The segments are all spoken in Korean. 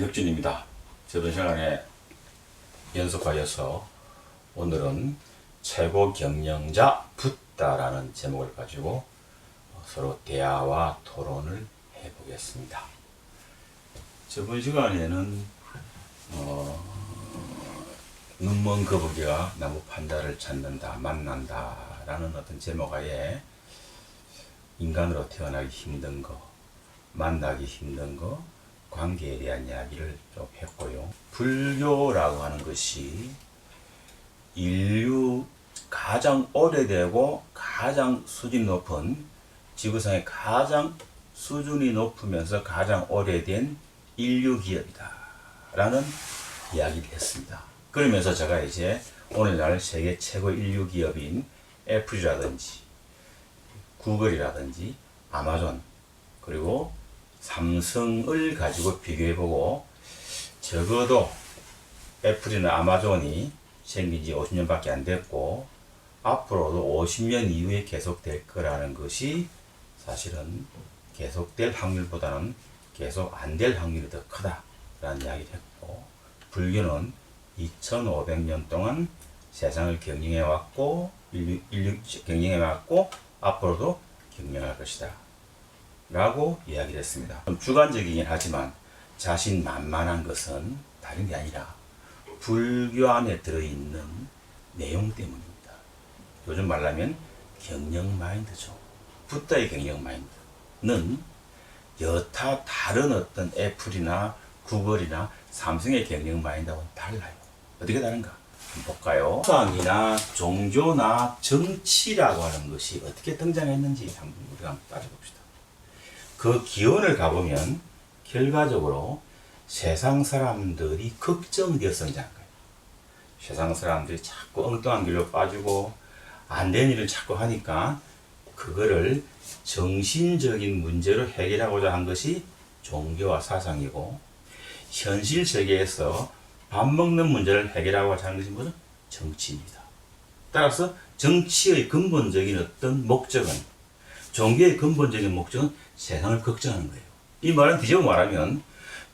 이덕준입니다. 저번 시간에 연속하여서 오늘은 최고 경영자 붓다라는 제목을 가지고 서로 대화와 토론을 해보겠습니다. 저번 시간에는 눈먼 거북이가 나무 판자를 찾는다, 만난다 라는 어떤 제목하에 인간으로 태어나기 힘든 거, 만나기 힘든 거, 관계에 대한 이야기를 좀 했고요. 불교라고 하는 것이 인류 가장 오래되고 가장 수준이 높은, 지구상의 가장 수준이 높으면서 가장 오래된 인류 기업이다 라는 이야기를 했습니다. 그러면서 제가 이제 오늘날 세계 최고 인류 기업인 애플이라든지 구글이라든지 아마존 그리고 삼성을 가지고 비교해보고, 적어도 애플이나 아마존이 생긴 지 50년밖에 안 됐고 앞으로도 50년 이후에 계속될 거라는 것이 사실은 계속될 확률보다는 계속 안 될 확률이 더 크다라는 이야기를 했고, 불교는 2500년 동안 세상을 경영해왔고 인류 경영해왔고 앞으로도 경영할 것이다 라고 이야기를 했습니다. 좀 주관적이긴 하지만 자신만만한 것은 다른 게 아니라 불교 안에 들어있는 내용 때문입니다. 요즘 말하면 경영 마인드죠. 붓다의 경영 마인드는 여타 다른 어떤 애플이나 구글이나 삼성의 경영 마인드하고는 달라요. 어떻게 다른가? 한번 볼까요? 사상이나 종교나 정치라고 하는 것이 어떻게 등장했는지 한번 우리가 한번 따져봅시다. 그 기원을 가보면 결과적으로 세상 사람들이 걱정되어서 등장한 거예요. 세상 사람들이 자꾸 엉뚱한 길로 빠지고 안 되는 일을 자꾸 하니까 그거를 정신적인 문제로 해결하고자 한 것이 종교와 사상이고, 현실 세계에서 밥 먹는 문제를 해결하고자 하는 것이 뭐죠? 정치입니다. 따라서 정치의 근본적인 어떤 목적은, 종교의 근본적인 목적은 세상을 걱정하는 거예요. 이 말은 뒤집어 말하면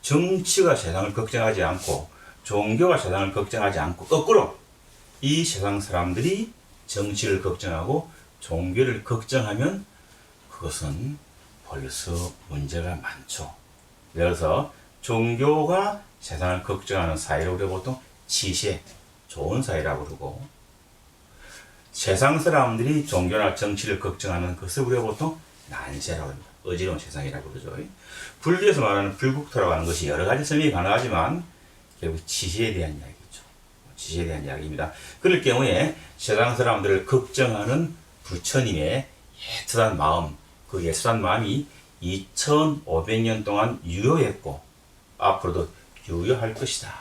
정치가 세상을 걱정하지 않고 종교가 세상을 걱정하지 않고 거꾸로 이 세상 사람들이 정치를 걱정하고 종교를 걱정하면 그것은 벌써 문제가 많죠. 그래서 종교가 세상을 걱정하는 사회를 우리가 보통 치세, 좋은 사회라고 그러고, 세상 사람들이 종교나 정치를 걱정하는 것을 우리가 보통 난세라고 합니다. 어지러운 세상이라고 그러죠. 불교에서 말하는 불국토라고 하는 것이 여러 가지 설명이 가능하지만 결국 치세에 대한 이야기죠. 치세에 대한 이야기입니다. 그럴 경우에 세상 사람들을 걱정하는 부처님의 예트한 마음, 그 예트한 마음이 2500년 동안 유효했고 앞으로도 유효할 것이다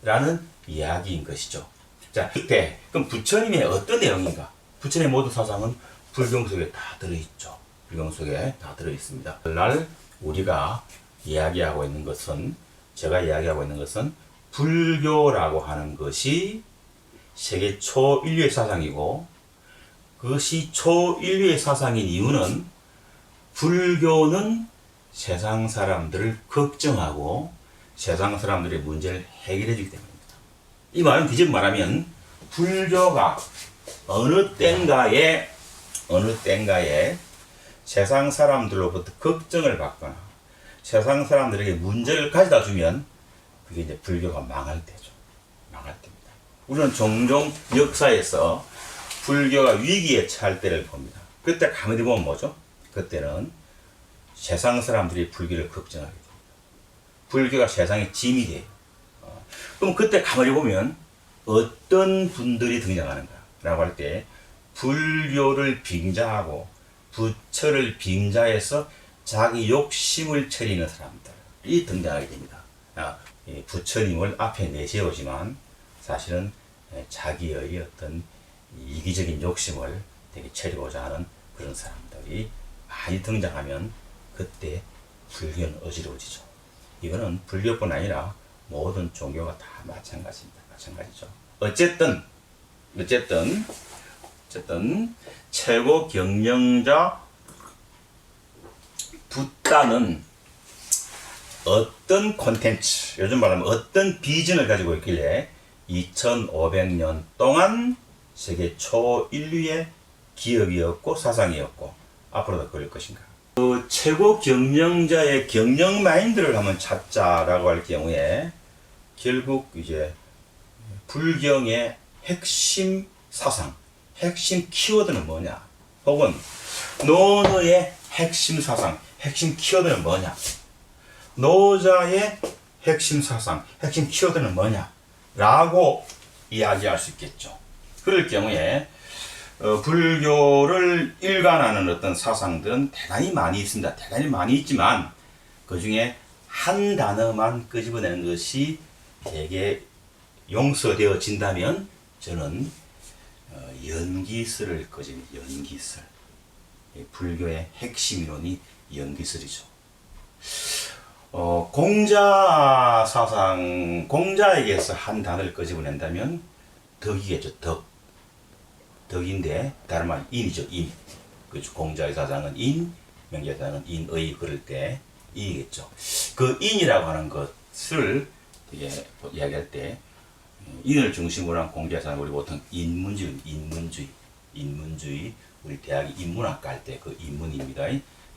라는 이야기인 것이죠. 자, 그때 그럼 부처님의 어떤 내용인가? 부처님의 모든 사상은 불경 속에 다 들어있죠. 불경 속에 다 들어있습니다. 오늘날 우리가 이야기하고 있는 것은, 제가 이야기하고 있는 것은 불교라고 하는 것이 세계 초인류의 사상이고, 그것이 초인류의 사상인 이유는 불교는 세상 사람들을 걱정하고 세상 사람들의 문제를 해결해 주기 때문입니다. 이 말은 뒤집어 말하면 불교가 어느 땐가에 세상 사람들로부터 걱정을 받거나 세상 사람들에게 문제를 가져다 주면 그게 이제 불교가 망할 때죠. 망할 때입니다. 우리는 종종 역사에서 불교가 위기에 처할 때를 봅니다. 그때 가만히 보면 뭐죠? 그때는 세상 사람들이 불교를 걱정하게 됩니다. 불교가 세상의 짐이 돼요. 그럼 그때 가만히 보면 어떤 분들이 등장하는가 라고 할 때 불교를 빙자하고 부처를 빙자해서 자기 욕심을 차리는 사람들이 등장하게 됩니다. 부처님을 앞에 내세우지만 사실은 자기의 어떤 이기적인 욕심을 되게 차리고자 하는 그런 사람들이 많이 등장하면 그때 불교는 어지러워지죠. 이거는 불교뿐 아니라 모든 종교가 다 마찬가지입니다. 마찬가지죠. 어쨌든 최고 경영자 붓다는 어떤 콘텐츠, 요즘 말하면 어떤 비전을 가지고 있길래 2500년 동안 세계 초인류의 기업이었고 사상이었고 앞으로도 그럴 것인가. 그 최고 경영자의 경영 마인드를 한번 찾자라고 할 경우에 결국 이제 불경의 핵심 사상, 핵심 키워드는 뭐냐? 혹은 노노의 핵심 사상, 핵심 키워드는 뭐냐? 노자의 핵심 사상, 핵심 키워드는 뭐냐? 라고 이야기할 수 있겠죠. 그럴 경우에 불교를 일관하는 어떤 사상들은 대단히 많이 있습니다. 대단히 많이 있지만 그 중에 한 단어만 끄집어내는 것이 되게 용서되어진다면 저는 연기설을 끄집니다. 연기설. 불교의 핵심 이론이 연기설이죠. 공자 사상, 공자에게서 한 단어를 끄집어낸다면 덕이겠죠. 덕인데 다른 말 인이죠. 인. 그렇죠. 공자의 사상은 인, 명자의 사상은 인의. 그럴 때 인이겠죠. 그 인이라고 하는 것을 이야기할 때 인을 중심으로 한 공자의 사상, 우리 보통 인문주의. 우리 대학이 인문학과 할 때 그 인문입니다.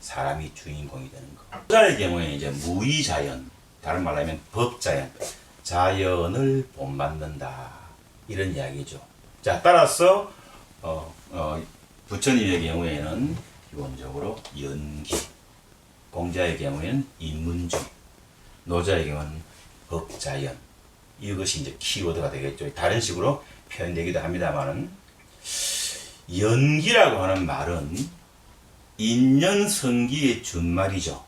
사람이 주인공이 되는 거. 공자의 경우에 이제 무의자연, 다른 말로 하면 법자연, 자연을 본받는다, 이런 이야기죠. 자, 따라서 부처님의 경우에는 기본적으로 연기, 공자의 경우에는 인문주의, 노자의 경우는 법자연, 이것이 이제 키워드가 되겠죠. 다른 식으로 표현되기도 합니다만은, 연기라고 하는 말은 인연성기의 준말이죠.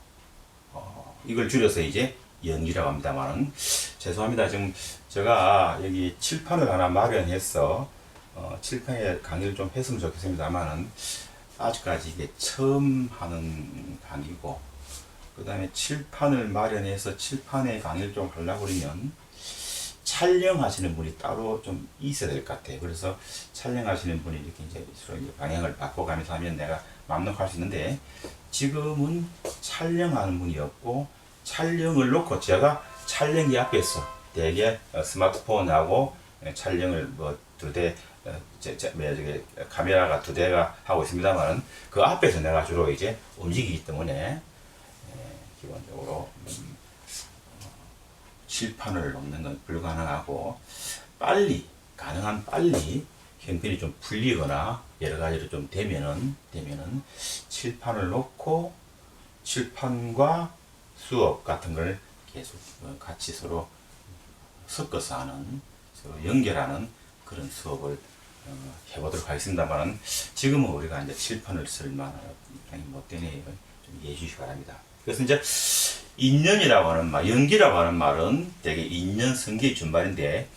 이걸 줄여서 이제 연기라고 합니다만은, 죄송합니다. 지금 제가 여기 칠판을 하나 마련해서 칠판에 강의를 좀 했으면 좋겠습니다만은, 아직까지 이게 처음 하는 강의고, 그 다음에 칠판을 마련해서 칠판에 강의를 좀 하려고 그러면 촬영하시는 분이 따로 좀 있어야 될 것 같아요. 그래서 촬영하시는 분이 이렇게 이제 서로 이제 방향을 바꿔가면서 하면 내가 맘놓고 할 수 있는데, 지금은 촬영하는 분이 없고, 촬영을 놓고 제가 촬영기 앞에서 대개 스마트폰하고 촬영을 뭐 두 대, 카메라가 두 대가 하고 있습니다만, 그 앞에서 내가 주로 이제 움직이기 때문에 기본적으로 칠판을 놓는 건 불가능하고, 가능한 빨리 형편이 좀 풀리거나 여러 가지로 좀 되면은 칠판을 놓고 칠판과 수업 같은 걸 계속 같이 서로 섞어서 하는, 서로 연결하는 그런 수업을 해보도록 하겠습니다만, 지금은 우리가 이제 칠판을 쓸 만한 못 되네요. 좀 이해해 주시기 바랍니다. 그래서 이제 인연이라고 하는 말, 연기라고 하는 말은 되게 인연성기의 준말인데,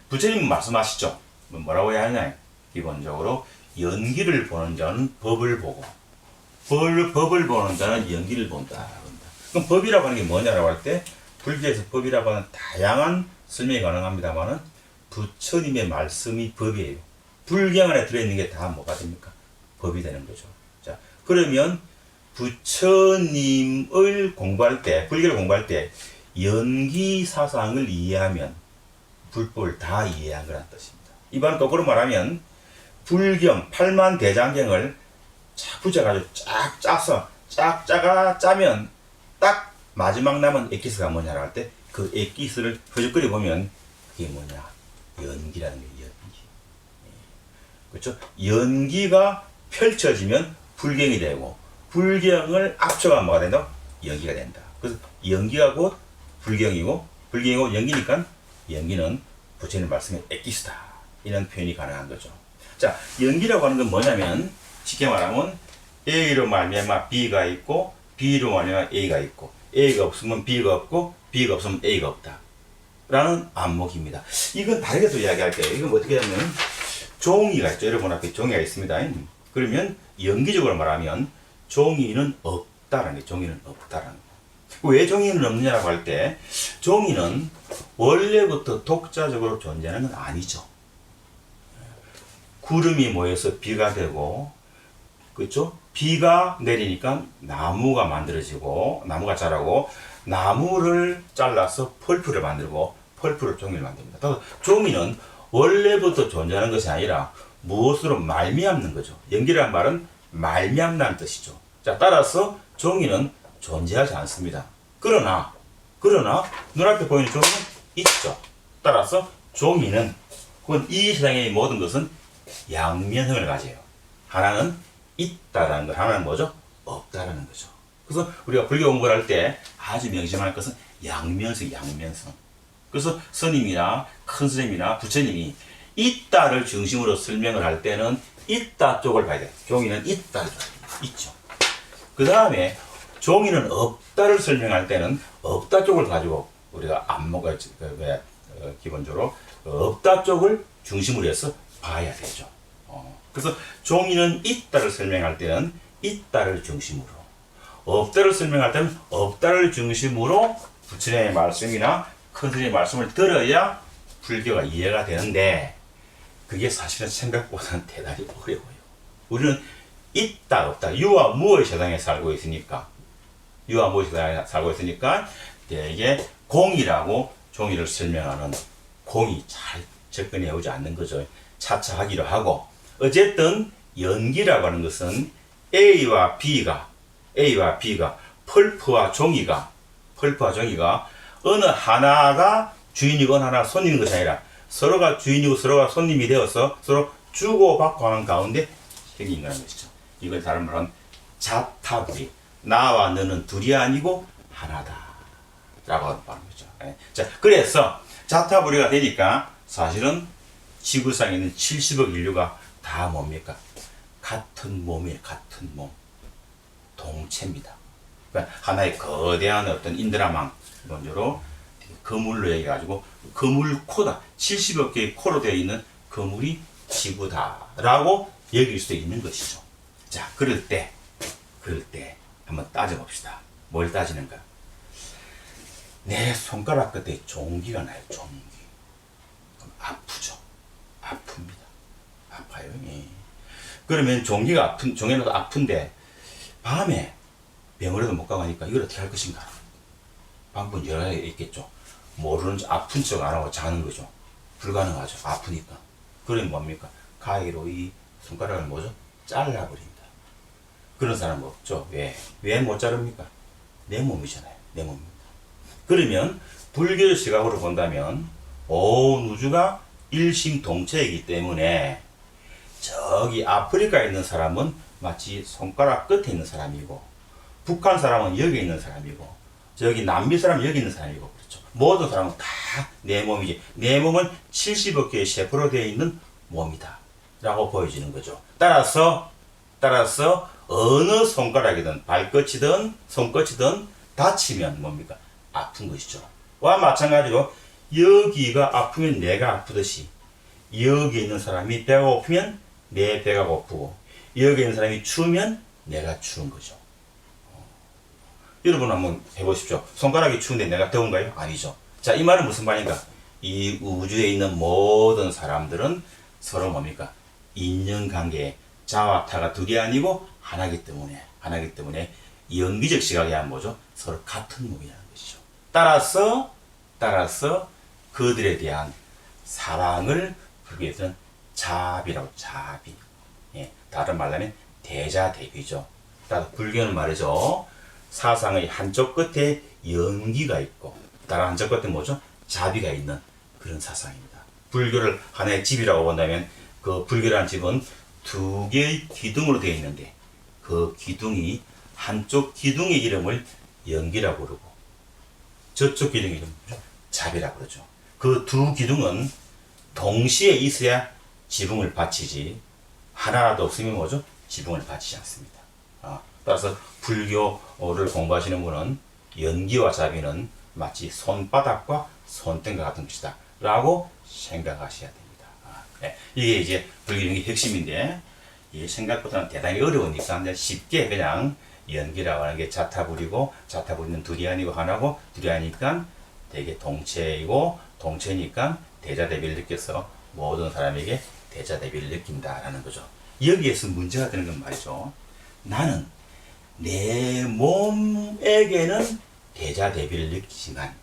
부처님은 말씀하시죠. 뭐라고 해야 하냐? 기본적으로 연기를 보는 자는 법을 보고, 법을 보는 자는 연기를 본다. 그럼 법이라고 하는 게 뭐냐라고 할 때, 불교에서 법이라고 하는 다양한 설명이 가능합니다만은, 부처님의 말씀이 법이에요. 불경 안에 들어있는 게 다 뭐가 됩니까? 법이 되는 거죠. 자, 그러면 부처님을 공부할 때, 불교를 공부할 때 연기 사상을 이해하면 불법을 다 이해한 거란 뜻입니다. 이번 거꾸로 말하면, 불경, 팔만대장경을 붙여가지고 쫙 짜서 짜면 딱 마지막 남은 엑기스가 뭐냐라고 할 때, 그 엑기스를 허죽거리 보면 그게 뭐냐? 연기라는 게 연기. 그렇죠? 연기가 펼쳐지면 불경이 되고, 불경을 합쳐가 뭐가 된다? 연기가 된다. 그래서 연기가 곧 불경이고, 불경이고 연기니까 연기는 부처님 말씀의 엑기스다, 이런 표현이 가능한 거죠. 자, 연기라고 하는 건 뭐냐면, 쉽게 말하면 A로 말미암아 B가 있고, B로 말미암아 A가 있고, A가 없으면 B가 없고, B가 없으면 A가 없다 라는 안목입니다. 이건 다르게 또 이야기할게요. 이건 어떻게 하면, 종이가 있죠. 여러분 앞에 종이가 있습니다. 그러면 연기적으로 말하면 종이는 없다라는 게, 종이는 없다라는 거. 왜 종이는 없느냐라고 할 때, 종이는 원래부터 독자적으로 존재하는 건 아니죠. 구름이 모여서 비가 되고, 그렇죠? 비가 내리니까 나무가 만들어지고, 나무가 자라고, 나무를 잘라서 펄프를 만들고 펄프로 종이를 만듭니다. 따라서 종이는 원래부터 존재하는 것이 아니라 무엇으로 말미암는 거죠. 연기라는 말은 말미암다는 뜻이죠. 자, 따라서 종이는 존재하지 않습니다. 그러나 눈앞에 보이는 종이는 있죠. 따라서 종이는 혹은 이 세상의 모든 것은 양면성을 가져요. 하나는 있다라는 것, 하나는 뭐죠? 없다라는 거죠. 그래서 우리가 불교 공부를 할 때 아주 명심할 것은 양면성. 그래서 스님이나 큰 스님이나 부처님이 있다를 중심으로 설명을 할 때는 있다 쪽을 봐야 돼요. 종이는 있다를 봐야 돼요. 있죠. 그 다음에 종이는 없다를 설명할 때는 없다 쪽을 가지고 우리가 안목을 기본적으로 없다 쪽을 중심으로 해서 봐야 되죠. 그래서 종이는 있다를 설명할 때는 있다를 중심으로, 없다를 설명할 때는 없다를 중심으로 부처님의 말씀이나 큰 스님의 말씀을 들어야 불교가 이해가 되는데, 그게 사실은 생각보다는 대단히 어려워요. 우리는 있다 없다, 유와 무의 세상에 살고 있으니까 되게 공이라고 종이를 설명하는 공이 잘 접근해 오지 않는 거죠. 차차 하기로 하고, 어쨌든 연기라고 하는 것은 A와 B가 펄프와 종이가 어느 하나가 주인이고 어느 하나가 손님인 것이 아니라 서로가 주인이고 서로가 손님이 되어서 서로 주고받고 하는 가운데 생긴 거라는 것이죠. 이걸 다른 말은 자타불이, 나와 너는 둘이 아니고 하나다 라고 하는 거죠. 자, 그래서 자타불이가 되니까 사실은 지구상에 있는 70억 인류가 다 뭡니까? 같은 몸이에요. 같은 몸. 동체입니다. 그러니까 하나의 거대한 어떤 인드라망, 먼저로 거물로 얘기해가지고 거물코다. 70억 개의 코로 되어 있는 거물이 지구다라고 여길 수도 있는 것이죠. 자, 그럴 때 한번 따져봅시다. 뭘 따지는가? 내 손가락 끝에 종기가 나요. 종기. 그럼 아프죠. 아픕니다. 아파요. 예. 그러면 종이라도 아픈데 밤에 병원에도 못 가고 하니까 이걸 어떻게 할 것인가? 방법은 여러 가지 있겠죠. 모르는 아픈 척 안 하고 자는 거죠. 불가능하죠. 아프니까. 그러면 뭡니까? 가위로 이 손가락을 뭐죠? 잘라버린다. 그런 사람 없죠. 왜 못 자릅니까? 내 몸이잖아요. 내 몸입니다. 그러면 불교의 시각으로 본다면 온 우주가 일심동체이기 때문에 저기 아프리카에 있는 사람은 마치 손가락 끝에 있는 사람이고, 북한 사람은 여기 있는 사람이고, 저기 남미 사람은 여기 있는 사람이고, 그렇죠. 모든 사람은 다 내 몸이지. 내 몸은 70억 개의 세포로 되어 있는 몸이다 라고 보여지는 거죠. 따라서 어느 손가락이든 발끝이든 손끝이든 다치면 뭡니까? 아픈 것이죠. 와 마찬가지로 여기가 아프면 내가 아프듯이 여기 있는 사람이 배가 고프면 내 배가 고프고, 여기 있는 사람이 추우면 내가 추운 거죠. 여러분 한번 해보십시오. 손가락이 추운데 내가 더운가요? 아니죠. 자, 이 말은 무슨 말인가? 이 우주에 있는 모든 사람들은 서로 뭡니까? 인연관계에 자와 타가 둘이 아니고 하나이기 때문에 연기적 시각에 하면 뭐죠? 서로 같은 몸이라는 것이죠. 따라서 그들에 대한 사랑을 불교에서는 자비라고, 자비. 다른 말로 하면 대자대비죠. 따라서 불교는 말이죠. 사상의 한쪽 끝에 연기가 있고 다른 한쪽 끝에 뭐죠? 자비가 있는 그런 사상입니다. 불교를 하나의 집이라고 본다면 그 불교라는 집은 두 개의 기둥으로 되어 있는데 그 기둥이 한쪽 기둥의 이름을 연기라고 부르고 저쪽 기둥의 이름을 자비라고 그러죠. 그 두 기둥은 동시에 있어야 지붕을 받치지 하나라도 없으면 뭐죠? 지붕을 받치지 않습니다. 따라서 불교를 공부하시는 분은 연기와 자비는 마치 손바닥과 손등과 같은 것이다 라고 생각하셔야 됩니다. 이게 이제 불교의 핵심인데 이 생각보다는 대단히 어려우니까 쉽게 그냥 연기라고 하는 게 자타불이고 자타불이는 둘이 아니고 하나고 둘이 아니까 되게 동체이고 동체니까 대자대비를 느껴서 모든 사람에게 대자대비를 느낀다라는 거죠. 여기에서 문제가 되는 건 말이죠. 나는 내 몸에게는 대자대비를 느끼지만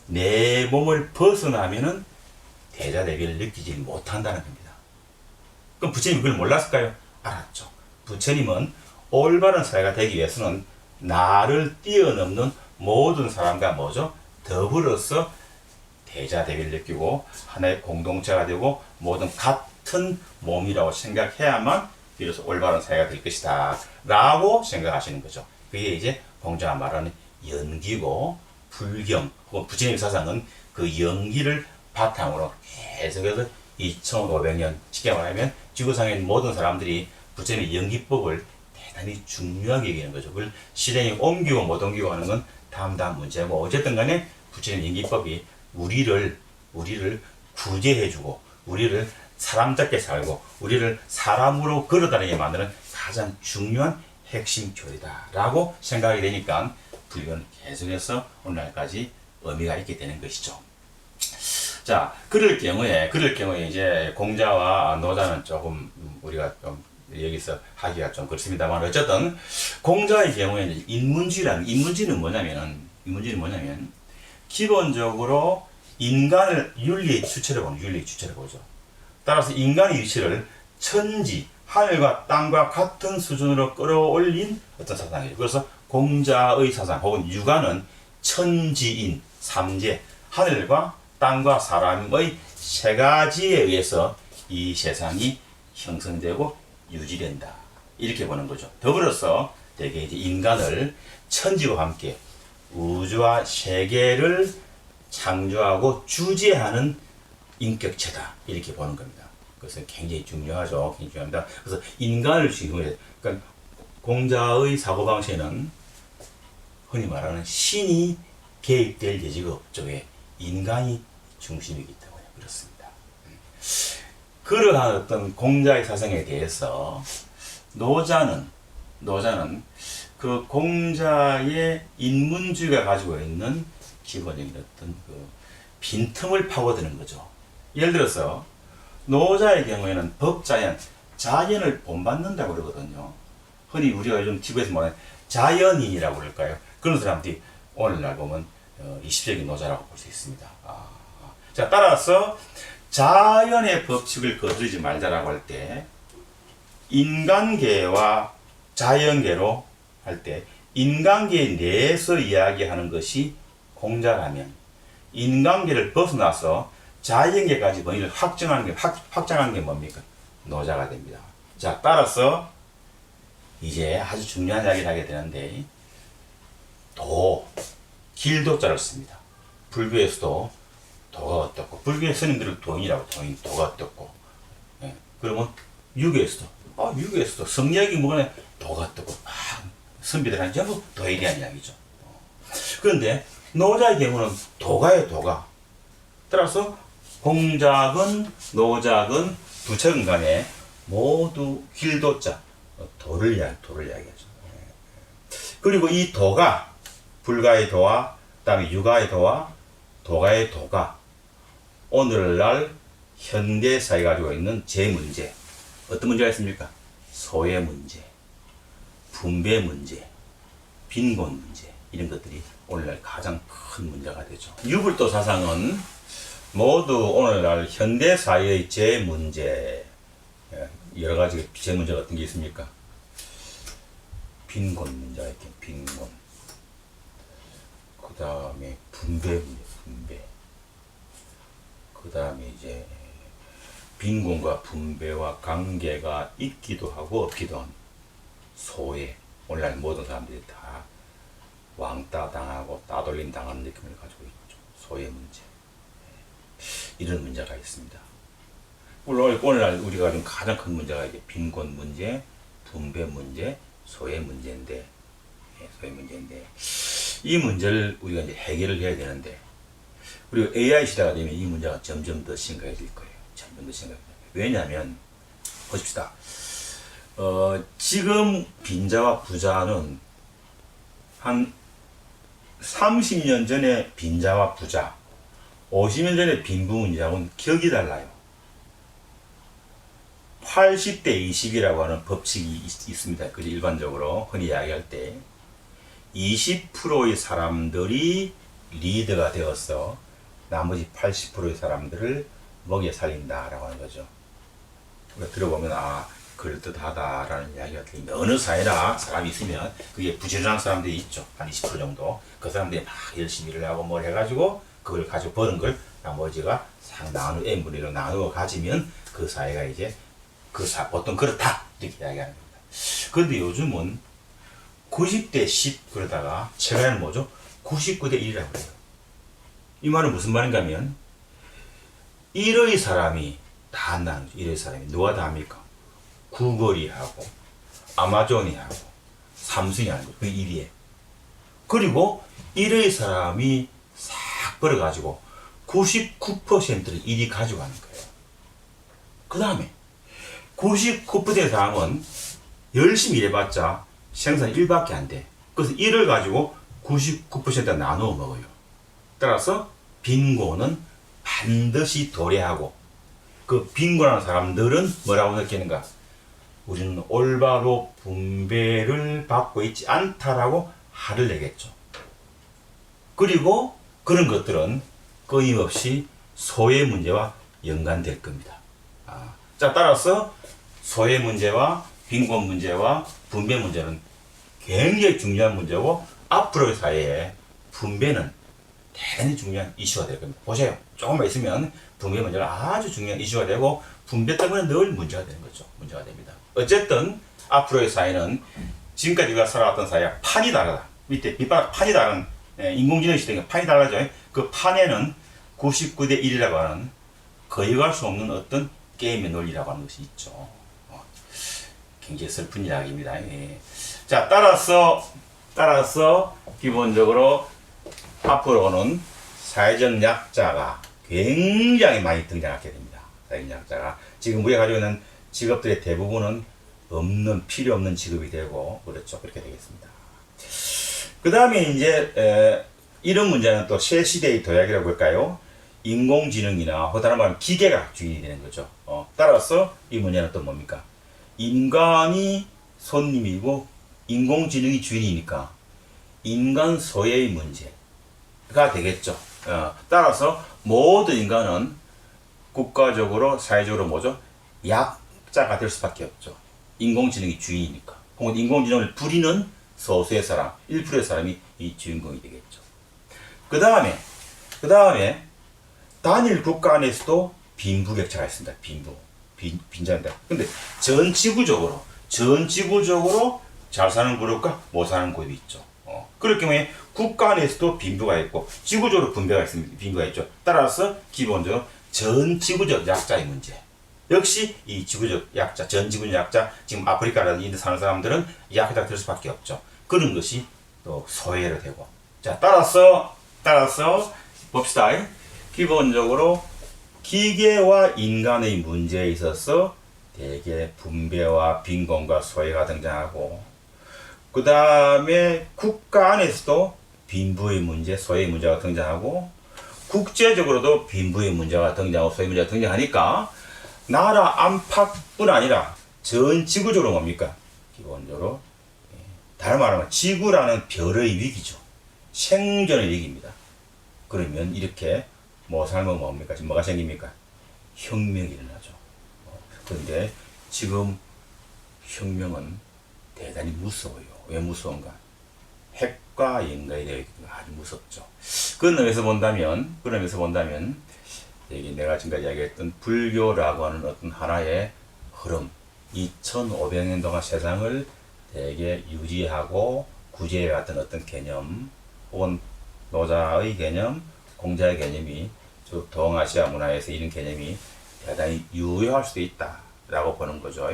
내 몸을 벗어나면은 대자대비를 느끼지 못한다는 겁니다. 그럼 부처님이 그걸 몰랐을까요? 알았죠. 부처님은 올바른 사회가 되기 위해서는 나를 뛰어넘는 모든 사람과 뭐죠? 더불어서 대자대비를 느끼고 하나의 공동체가 되고 모든 같은 몸이라고 생각해야만 비로소 올바른 사회가 될 것이다 라고 생각하시는 거죠. 그게 이제 공자가 말하는 연기고 불경 혹은 부처님 사상은 그 연기를 바탕으로 계속해서 2500년 쉽게 말하면 지구상에 있는 모든 사람들이 부처님의 연기법을 대단히 중요하게 여기는 거죠. 그걸 실행에 옮기고 못 옮기고 하는 건 다음 문제고 어쨌든 간에 부처님 연기법이 우리를 구제해주고 우리를 사람답게 살고 우리를 사람으로 걸어다니게 만드는 가장 중요한 핵심 교리다라고 생각이 되니까 불교는 계속해서 오늘날까지 의미가 있게 되는 것이죠. 자, 그럴 경우에 이제 공자와 노자는 조금 우리가 좀 여기서 하기가 좀 그렇습니다만 어쨌든 공자의 경우에는 인문주의는 뭐냐면 기본적으로 인간을 윤리의 주체로 보죠. 따라서 인간의 위치를 천지, 하늘과 땅과 같은 수준으로 끌어올린 어떤 사상이죠. 그래서 공자의 사상 혹은 유가는 천지인, 삼재, 하늘과 땅과 사람의 세 가지에 의해서 이 세상이 형성되고 유지된다. 이렇게 보는 거죠. 더불어서 대개 이제 인간을 천지와 함께 우주와 세계를 창조하고 주재하는 인격체다. 이렇게 보는 겁니다. 그래서 굉장히 중요하죠. 굉장히 중요합니다. 그래서 인간을 중심으로 해서, 그러니까 공자의 사고방식에는 흔히 말하는 신이 개입될 여지가 없죠. 왜? 인간이 중심이기 때문에 그렇습니다. 그러한 어떤 공자의 사상에 대해서 노자는 그 공자의 인문주의가 가지고 있는 기본적인 어떤 그 빈틈을 파고드는 거죠. 예를 들어서 노자의 경우에는 자연을 본받는다고 그러거든요. 흔히 우리가 요즘 TV에서 말하는 자연인이라고 그럴까요? 그런 사람들이 오늘날 보면 20세기 노자라고 볼 수 있습니다. 자, 따라서 자연의 법칙을 거스르지 말자라고 할 때 인간계와 자연계로 할 때 인간계 내에서 이야기하는 것이 공자라면 인간계를 벗어나서 자연계까지 범위를 확장하는 게 뭡니까? 노자가 됩니다. 자, 따라서 이제 아주 중요한 이야기를 하게 되는데 길도자를 씁니다. 불교에서도 도가 어떻고 불교의 스님들은 도가 어떻고 그러면 유교에서도 성리학이 뭐가 도가 어떻고 선비들한테 전부 도에 대한 이야기죠. 그런데 노자의 경우는 도가 따라서 공자건 노자건 두 척은 간에 모두 길도자 도를 이야기하죠. 그리고 이 도가 불가의 도와 그다음에 유가의 도와 도가의 도가 오늘날 현대사회가 가지고 있는 문제 어떤 문제가 있습니까? 소외 문제, 분배 문제, 빈곤 문제 이런 것들이 오늘날 가장 큰 문제가 되죠. 유불도 사상은 모두 오늘날 현대사회의 문제 여러 가지 문제가 어떤 게 있습니까? 빈곤 문제가 있죠. 빈곤. 그 다음에 분배. 그 다음에 이제 빈곤과 분배와 관계가 있기도 하고 없기도 한 소외. 오늘날 모든 사람들이 다 왕따 당하고 따돌림 당하는 느낌을 가지고 있죠. 소외 문제. 이런 문제가 있습니다. 물론 오늘날 우리가 좀 가장 큰 문제가 이제 빈곤 문제, 분배 문제, 소외 문제인데 이 문제를 우리가 이제 해결을 해야 되는데 그리고 AI 시대가 되면 이 문제가 점점 더 심각해질 거예요. 왜냐하면 보십시다. 지금 빈자와 부자는 한 30년 전에 빈자와 부자, 50년 전에 빈부 문제하고는 격이 달라요. 80대 20이라고 하는 법칙이 있습니다. 그 일반적으로 흔히 이야기할 때 20%의 사람들이 리더가 되어서 나머지 80%의 사람들을 먹여 살린다라고 하는 거죠. 그러니까 들어보면 그럴듯하다라는 이야기가 들립니다. 어느 사회나 사람이 있으면 그게 부지런한 사람들이 있죠. 한 20% 정도. 그 사람들이 막 열심히 일을 하고 뭘 해가지고 그걸 가지고 버는 걸 나머지가 n분의 1로 나누어 가지면 그 사회가 이제 보통 그렇다 이렇게 이야기하는 겁니다. 그런데 요즘은 90대 10 그러다가 최근에는 뭐죠? 99대 1이라고 해요. 이 말은 무슨 말인가 하면 1의 사람이 다 한다는 거죠. 1의 사람이 누가 다 합니까? 구글이 하고 아마존이 하고 삼성이 하는 거죠. 그게 1위에. 그리고 1의 사람이 싹 벌어가지고 99%를 1이 가져가는 거예요. 그 다음에 99%의 사람은 열심히 일해봤자 생산 1밖에 안 돼. 그래서 1을 가지고 99%가 나누어 먹어요. 따라서 빈곤은 반드시 도래하고 그 빈곤한 사람들은 뭐라고 느끼는가? 우리는 올바로 분배를 받고 있지 않다라고 화를 내겠죠. 그리고 그런 것들은 끊임없이 소외 문제와 연관될 겁니다. 자, 따라서 소외 문제와 빈곤 문제와 분배 문제는 굉장히 중요한 문제고 앞으로의 사회에 분배는 대단히 중요한 이슈가 될 겁니다. 보세요. 조금만 있으면 분배 문제가 아주 중요한 이슈가 되고 분배 때문에 늘 문제가 되는 거죠. 문제가 됩니다. 어쨌든 앞으로의 사회는 지금까지 우리가 살아왔던 사회와 판이 다르다. 밑에 판이 다른 인공지능 시대가 판이 달라져. 그 판에는 99대 1이라고 하는 거역할 수 없는 어떤 게임의 논리라고 하는 것이 있죠. 굉장히 슬픈 이야기입니다. 예. 자, 따라서 기본적으로 앞으로는 사회적 약자가 굉장히 많이 등장하게 됩니다. 사회적 약자가 지금 우리가 가지고 있는 직업들의 대부분은 필요 없는 직업이 되고 그렇죠. 그렇게 되겠습니다. 그 다음에 이제 이런 문제는 또 새 시대의 도약이라고 할까요? 인공지능이나 다른 말은 기계가 주인이 되는 거죠. 따라서 이 문제는 또 뭡니까? 인간이 손님이고 인공지능이 주인이니까 인간 소외의 문제가 되겠죠. 따라서 모든 인간은 국가적으로 사회적으로 뭐죠? 약자가 될 수밖에 없죠. 인공지능이 주인이니까. 혹은 인공지능을 부리는 소수의 사람, 1%의 사람이 이 주인공이 되겠죠. 그 다음에 단일 국가 안에서도 빈부격차가 있습니다. 빈자입니다. 근데 전 지구적으로 잘 사는 그룹과 못 사는 그룹이 있죠. 그럴 경우에 국가 안에서도 빈부가 있고 지구적으로 빈부가 있죠. 따라서 기본적으로 전 지구적 약자의 문제. 역시 이 지구적 약자, 전 지구적 약자, 지금 아프리카라든지 인도 사는 사람들은 약자가 될 수밖에 없죠. 그런 것이 또 소외로 되고. 자, 따라서 봅시다. 기본적으로 기계와 인간의 문제에 있어서 대개 분배와 빈곤과 소외가 등장하고, 그 다음에 국가 안에서도 빈부의 문제, 소외의 문제가 등장하고, 국제적으로도 빈부의 문제가 등장하고 소외의 문제가 등장하니까 나라 안팎뿐 아니라 전 지구적으로 뭡니까? 기본적으로 다른 말하면 지구라는 별의 위기죠. 생존의 위기입니다. 그러면 이렇게 뭐 살면 뭡니까? 지금 뭐가 생깁니까? 혁명이 일어나죠. 그런데 지금 혁명은 대단히 무서워요. 왜 무서운가? 핵과 연관이 되어 있기 때문에 아주 무섭죠. 그런 의미에서 본다면 여기 내가 지금까지 이야기했던 불교라고 하는 어떤 하나의 흐름, 2500년 동안 세상을 되게 유지하고 구제해왔던 어떤 개념, 혹은 노자의 개념, 공자의 개념이 즉 동아시아 문화에서 이런 개념이 대단히 유효할 수도 있다라고 보는 거죠.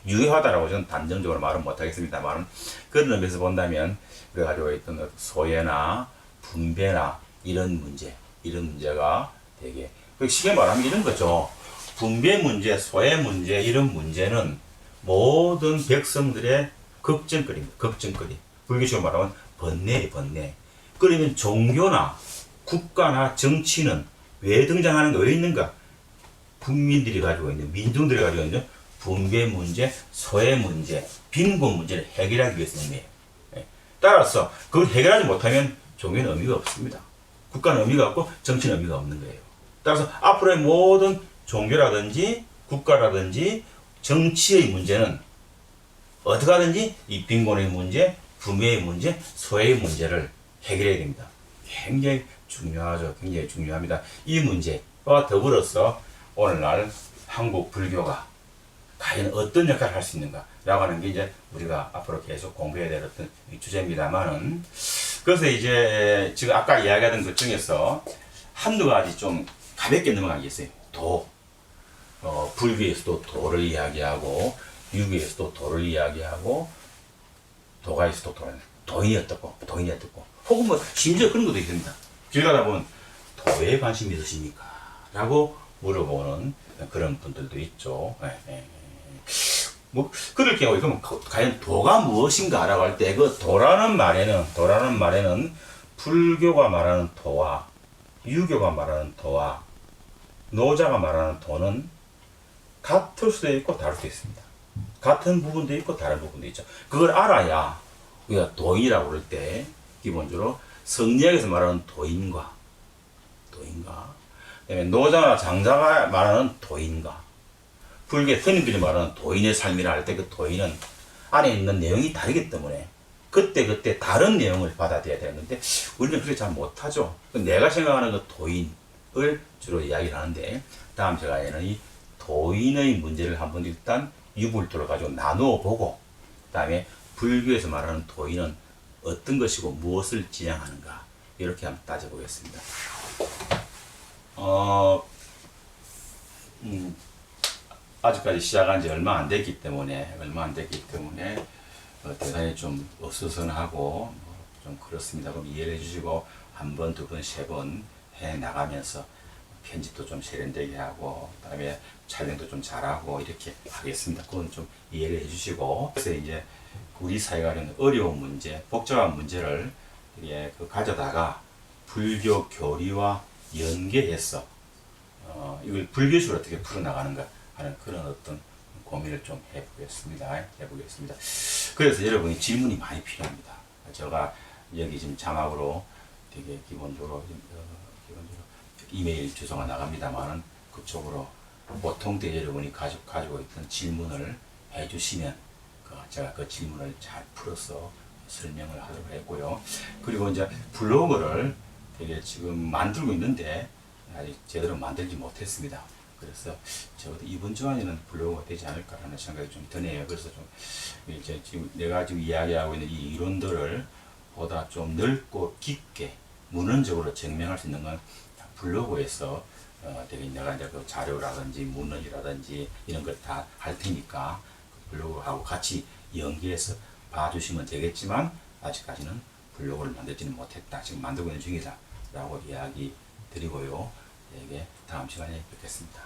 유효하다라고 저는 단정적으로 말은 못하겠습니다만, 그런 의미에서 본다면 우리가 가지고 있던 소외나 분배나 이런 문제가 되게 쉽게 말하면 이런 거죠. 분배 문제, 소외 문제, 이런 문제는 모든 백성들의 걱정거리입니다. 걱정거리. 불교식으로 말하면 번뇌. 그러면 종교나 국가나 정치는 왜 등장하는가, 왜 있는가? 국민들이 가지고 있는, 민중들이 가지고 있는 분배 문제, 소외 문제, 빈곤 문제를 해결하기 위해서입니다. 따라서 그걸 해결하지 못하면 종교는 의미가 없습니다. 국가는 의미가 없고 정치는 의미가 없는 거예요. 따라서 앞으로의 모든 종교라든지 국가라든지 정치의 문제는 어떻게 하든지 이 빈곤의 문제, 부매의 문제, 소외의 문제를 해결해야 됩니다. 굉장히 중요하죠. 굉장히 중요합니다. 이 문제와 더불어서 오늘날 한국 불교가 과연 어떤 역할을 할 수 있는가 라고 하는 게 이제 우리가 앞으로 계속 공부해야 될 어떤 주제입니다만은, 그래서 이제 지금 아까 이야기하던 것 중에서 한두 가지 좀 가볍게 넘어가겠어요. 불교에서도 도를 이야기하고, 유교에서도 도를 이야기하고, 도가에서도 도인이 어떻고, 도인이 어떻고, 혹은 뭐 심지어 그런 것도 있습니다. 길 가다 보면 도에 관심이 있으십니까? 라고 물어보는 그런 분들도 있죠. 뭐 그럴 경우에 그럼 과연 도가 무엇인가 라고 할 때 그 도라는 말에는 불교가 말하는 도와 유교가 말하는 도와 노자가 말하는 도는 같을 수도 있고 다를 수도 있습니다. 같은 부분도 있고 다른 부분도 있죠. 그걸 알아야 우리가 도인이라고 그럴 때 기본적으로 성리학에서 말하는 도인과 그다음에 노자나 장자가 말하는 도인과 불교 스님들이 말하는 도인의 삶이라 할 때 그 도인은 안에 있는 내용이 다르기 때문에 그때 다른 내용을 받아들여야 되는데 우리는 그렇게 잘 못하죠. 내가 생각하는 그 도인을 주로 이야기를 하는데, 다음 시간에는 이 도인의 문제를 한번 일단 유불도를 가지고 나누어 보고, 그 다음에 불교에서 말하는 도인은 어떤 것이고 무엇을 지향하는가 이렇게 한번 따져보겠습니다. 아직까지 시작한 지 얼마 안 됐기 때문에 대단히 좀 어수선하고 좀 그렇습니다. 그럼 이해를 해주시고 한 번, 두 번, 세 번 해 나가면서 편집도 좀 세련되게 하고 그다음에 촬영도 좀 잘하고 이렇게 하겠습니다. 그건 좀 이해를 해주시고, 그래서 이제 우리 사회가 하는 어려운 문제, 복잡한 문제를 가져다가 불교 교리와 연계해서 이걸 불교식으로 어떻게 풀어나가는가 하는 그런 어떤 고민을 좀 해보겠습니다. 그래서 여러분이 질문이 많이 필요합니다. 제가 여기 지금 자막으로 되게 기본적으로 이메일 주소가 나갑니다만은 그쪽으로 보통 때 여러분이 가지고 있던 질문을 해주시면 제가 그 질문을 잘 풀어서 설명을 하도록 했고요. 그리고 이제 블로그를 되게 지금 만들고 있는데 아직 제대로 만들지 못했습니다. 그래서 적어도 이번 주 안에는 블로그가 되지 않을까라는 생각이 좀 드네요. 그래서 좀 이제 지금 내가 지금 이야기하고 있는 이 이론들을 보다 좀 넓고 깊게 문헌적으로 증명할 수 있는 건 블로그에서 되게 내가 이제 그 자료라든지 문헌이라든지 이런 걸 다 할 테니까 그 블로그하고 같이 연계해서 봐주시면 되겠지만, 아직까지는 블로그를 만들지는 못했다. 지금 만들고 있는 중이다. 라고 이야기 드리고요. 다음 시간에 뵙겠습니다.